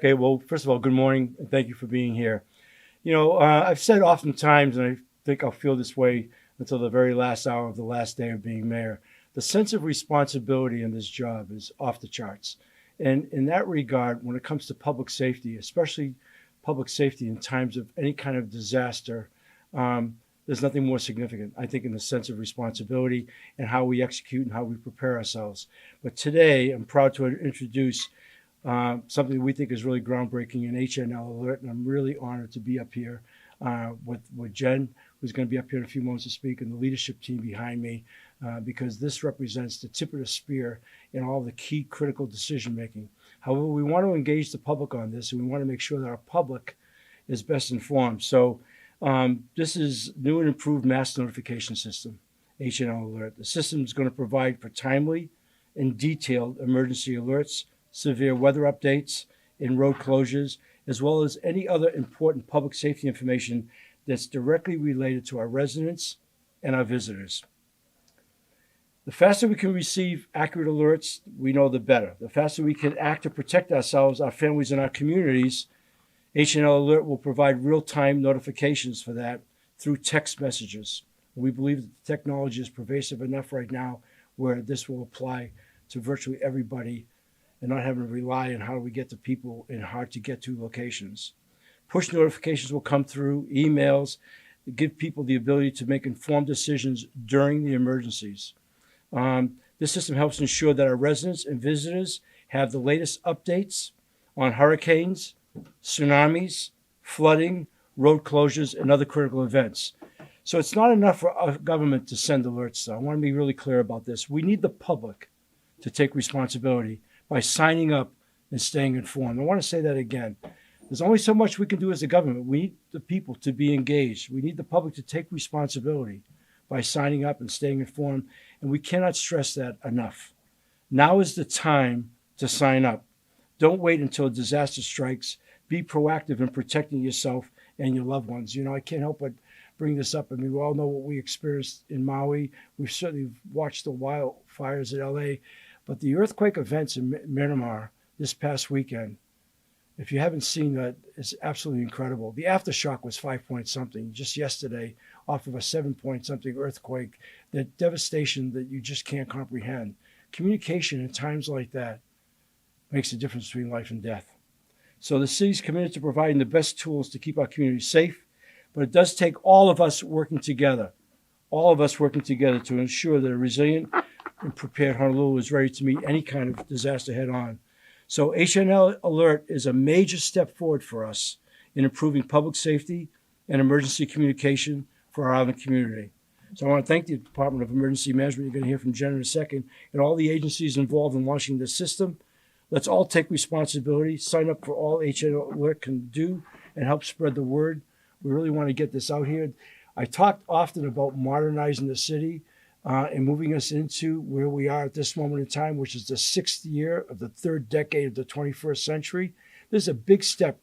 Okay, well, first of all, good morning, and thank you for being here. I've said oftentimes, and I think I'll feel this way until the very last hour of the last day of being mayor, the sense of responsibility in this job is off the charts. And in that regard, when it comes to public safety, especially public safety in times of any kind of disaster, there's nothing more significant, I think, in the sense of responsibility and how we execute and how we prepare ourselves. But today, I'm proud to introduce something we think is really groundbreaking in HNL Alert, and I'm really honored to be up here with Jen, who's going to be up here in a few moments to speak, and the leadership team behind me, because this represents the tip of the spear in all the key critical decision making. However, we want to engage the public on this, and we want to make sure that our public is best informed. So this is new and improved mass notification system, HNL Alert. The system is going to provide for timely and detailed emergency alerts, severe weather updates, and road closures, as well as any other important public safety information that's directly related to our residents and our visitors. The faster we can receive accurate alerts, we know the better. The faster we can act to protect ourselves, our families, and our communities, HNL Alert will provide real-time notifications for that through text messages. We believe that the technology is pervasive enough right now where this will apply to virtually everybody and not having to rely on how we get to people in hard-to-get-to locations. Push notifications will come through emails, give people the ability to make informed decisions during the emergencies. This system helps ensure that our residents and visitors have the latest updates on hurricanes, tsunamis, flooding, road closures, and other critical events. So it's not enough for our government to send alerts, though. I want to be really clear about this. We need the public to take responsibility by signing up and staying informed. I want to say that again. There's only so much we can do as a government. We need the people to be engaged. We need the public to take responsibility by signing up and staying informed, and we cannot stress that enough. Now is the time to sign up. Don't wait until a disaster strikes. Be proactive in protecting yourself and your loved ones. I can't help but bring this up. I mean, we all know what we experienced in Maui. We've certainly watched the wildfires in LA, but the earthquake events in Myanmar this past weekend, if you haven't seen that, it's absolutely incredible. The aftershock was 5 point something just yesterday off of a 7 point something earthquake. The devastation that you just can't comprehend. Communication in times like that makes a difference between life and death. So the city's committed to providing the best tools to keep our community safe, but it does take all of us working together to ensure that a resilient and prepared Honolulu is ready to meet any kind of disaster head on. So HNL Alert is a major step forward for us in improving public safety and emergency communication for our island community. So I want to thank the Department of Emergency Management, you're going to hear from Jen in a second, and all the agencies involved in launching this system. Let's all take responsibility, sign up for all HNL Alert can do, and help spread the word. We really want to get this out here. I talked often about modernizing the city and moving us into where we are at this moment in time, which is the 6th year of the 3rd decade of the 21st century. This is a big step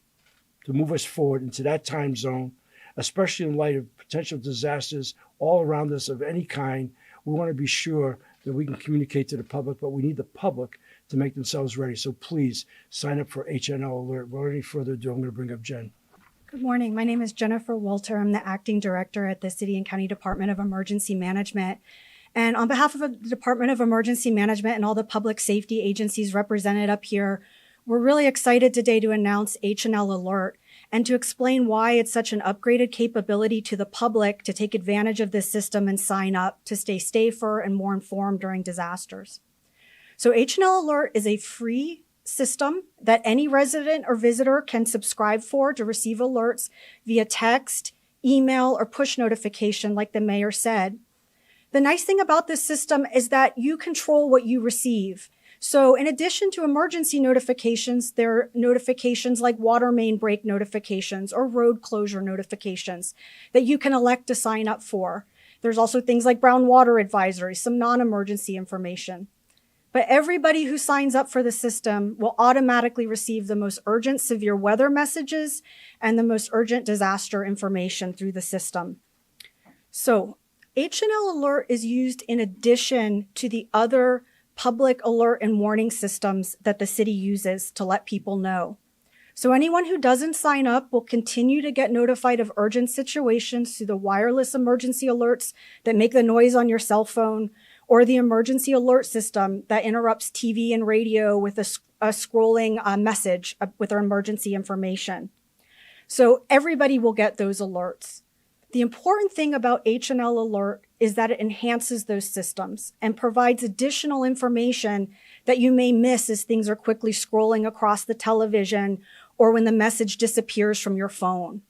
to move us forward into that time zone, especially in light of potential disasters all around us of any kind. We want to be sure that we can communicate to the public, but we need the public to make themselves ready. So please sign up for HNL Alert. Without any further ado, I'm going to bring up Jen. Good morning. My name is Jennifer Walter. I'm the acting director at the City and County Department of Emergency Management. And on behalf of the Department of Emergency Management and all the public safety agencies represented up here, we're really excited today to announce HNL Alert and to explain why it's such an upgraded capability to the public to take advantage of this system and sign up to stay safer and more informed during disasters. So HNL Alert is a free system that any resident or visitor can subscribe for to receive alerts via text, email, or push notification, like the mayor said. The nice thing about this system is that you control what you receive. So in addition to emergency notifications, there are notifications like water main break notifications or road closure notifications that you can elect to sign up for. There's also things like brown water advisories, some non-emergency information. But everybody who signs up for the system will automatically receive the most urgent severe weather messages and the most urgent disaster information through the system. So HNL Alert is used in addition to the other public alert and warning systems that the city uses to let people know. So anyone who doesn't sign up will continue to get notified of urgent situations through the wireless emergency alerts that make the noise on your cell phone, or the emergency alert system that interrupts TV and radio with a scrolling message with our emergency information. So everybody will get those alerts. The important thing about HNL Alert is that it enhances those systems and provides additional information that you may miss as things are quickly scrolling across the television or when the message disappears from your phone.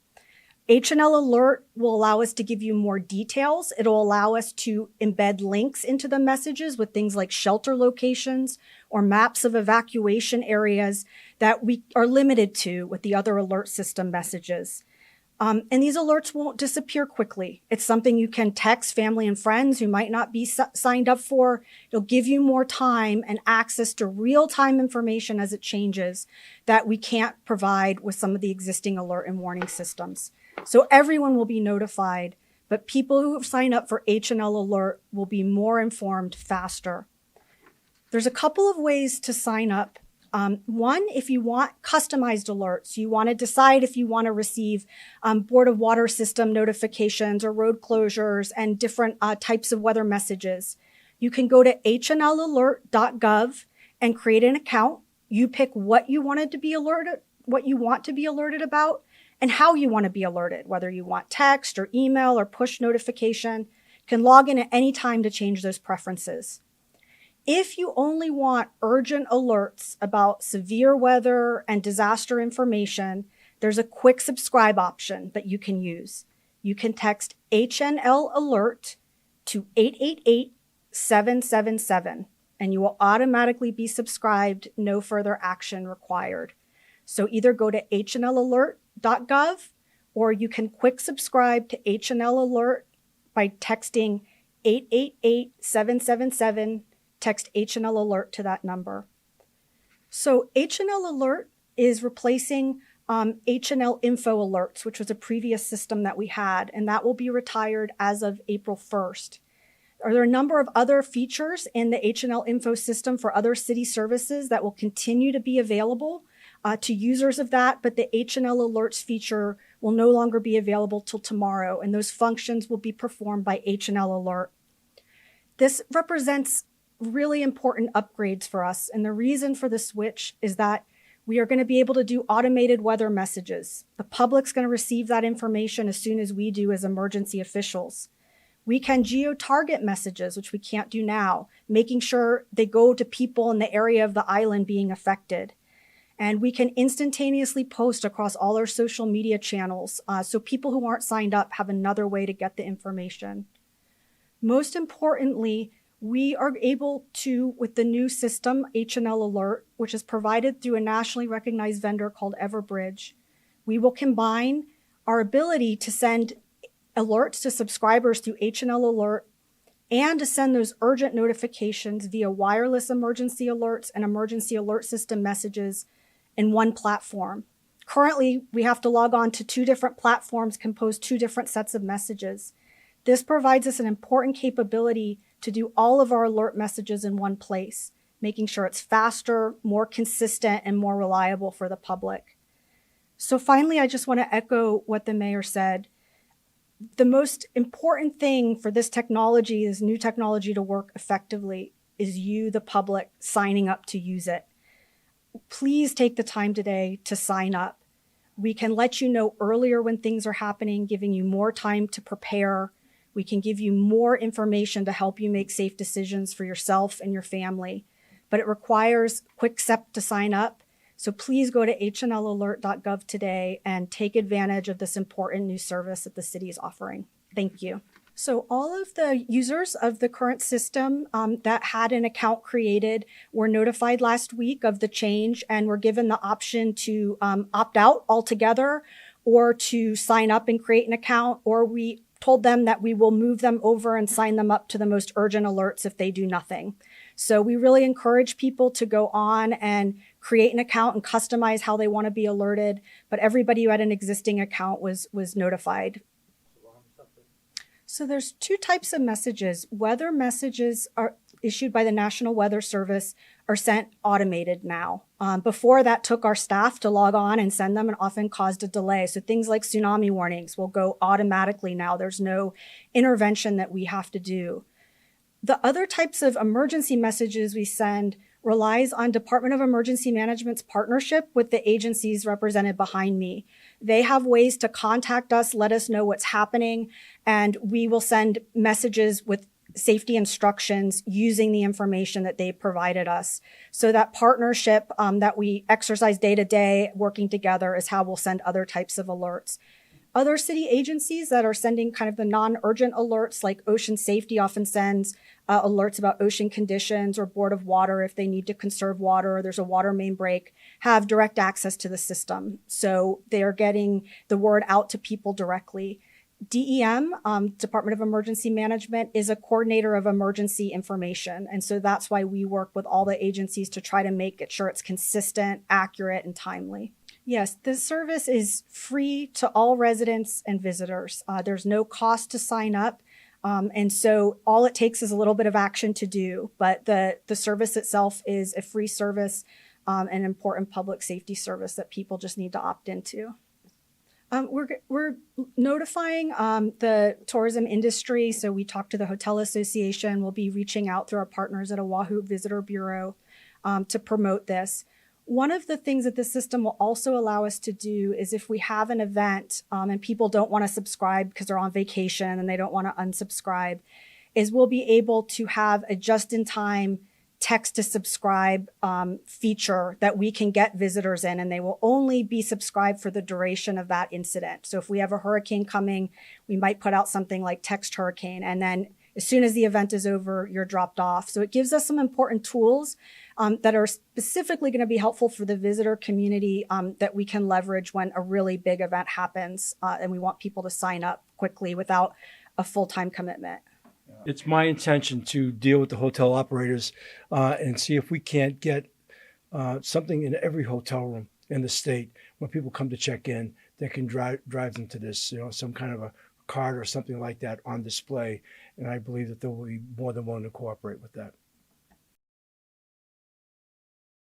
HNL Alert will allow us to give you more details. It'll allow us to embed links into the messages with things like shelter locations or maps of evacuation areas that we are limited to with the other alert system messages. And these alerts won't disappear quickly. It's something you can text family and friends who might not be signed up for. It'll give you more time and access to real-time information as it changes that we can't provide with some of the existing alert and warning systems. So everyone will be notified, but people who have signed up for HNL Alert will be more informed faster. There's a couple of ways to sign up. One, if you want customized alerts, you want to decide if you want to receive Board of Water System notifications or road closures and different types of weather messages. You can go to hnlalert.gov and create an account. You pick what you want to be alerted about and how you want to be alerted, whether you want text or email or push notification. You can log in at any time to change those preferences. If you only want urgent alerts about severe weather and disaster information, there's a quick subscribe option that you can use. You can text HNL Alert to 888-777, and you will automatically be subscribed, no further action required. So either go to hnlalert.gov, or you can quick subscribe to HNL Alert by texting 888-777, text HNL Alert to that number. So HNL Alert is replacing HNL Info Alerts, which was a previous system that we had, and that will be retired as of April 1st. There are a number of other features in the HNL Info system for other city services that will continue to be available to users of that, but the HNL Alerts feature will no longer be available till tomorrow, and those functions will be performed by HNL Alert. This represents really important upgrades for us, and the reason for the switch is that we are going to be able to do automated weather messages. The public's going to receive that information as soon as we do as emergency officials. We can geo-target messages, which we can't do now, making sure they go to people in the area of the island being affected. And we can instantaneously post across all our social media channels, so people who aren't signed up have another way to get the information. Most importantly, we are able to, with the new system, HNL Alert, which is provided through a nationally recognized vendor called Everbridge, we will combine our ability to send alerts to subscribers through HNL Alert and to send those urgent notifications via wireless emergency alerts and emergency alert system messages in one platform. Currently, we have to log on to two different platforms, compose two different sets of messages. This provides us an important capability to do all of our alert messages in one place, making sure it's faster, more consistent, and more reliable for the public. So finally, I just want to echo what the mayor said. The most important thing for this technology, this new technology, to work effectively is you, the public, signing up to use it. Please take the time today to sign up. We can let you know earlier when things are happening, giving you more time to prepare. We can give you more information to help you make safe decisions for yourself and your family. But it requires a quick step to sign up. So please go to hnlalert.gov today and take advantage of this important new service that the city is offering. Thank you. So all of the users of the current system that had an account created were notified last week of the change and were given the option to opt out altogether or to sign up and create an account, or we told them that we will move them over and sign them up to the most urgent alerts if they do nothing. So we really encourage people to go on and create an account and customize how they want to be alerted, but everybody who had an existing account was notified. So there's two types of messages. Weather messages are issued by the National Weather Service are sent automated now. Before that took our staff to log on and send them and often caused a delay. So things like tsunami warnings will go automatically now. There's no intervention that we have to do. The other types of emergency messages we send relies on Department of Emergency Management's partnership with the agencies represented behind me. They have ways to contact us, let us know what's happening, and we will send messages with safety instructions using the information that they provided us. So that partnership that we exercise day to day working together is how we'll send other types of alerts. Other city agencies that are sending kind of the non-urgent alerts, like Ocean Safety often sends alerts about ocean conditions, or Board of Water if they need to conserve water or there's a water main break, have direct access to the system. So they are getting the word out to people directly. DEM, Department of Emergency Management, is a coordinator of emergency information. And so that's why we work with all the agencies to try to make sure it's consistent, accurate, and timely. Yes, this service is free to all residents and visitors. There's no cost to sign up. And so all it takes is a little bit of action to do. But the service itself is a free service, an important public safety service that people just need to opt into. We're notifying the tourism industry. So we talked to the Hotel Association. We'll be reaching out through our partners at Oahu Visitor Bureau to promote this. One of the things that this system will also allow us to do is if we have an event and people don't want to subscribe because they're on vacation and they don't want to unsubscribe, is we'll be able to have a just-in-time text to subscribe feature that we can get visitors in, and they will only be subscribed for the duration of that incident. So if we have a hurricane coming, we might put out something like text hurricane, and then as soon as the event is over, you're dropped off. So it gives us some important tools that are specifically going to be helpful for the visitor community that we can leverage when a really big event happens, and we want people to sign up quickly without a full-time commitment. It's my intention to deal with the hotel operators and see if we can't get something in every hotel room in the state when people come to check in that can drive them to this, some kind of a card or something like that on display. And I believe that they will be more than willing to cooperate with that.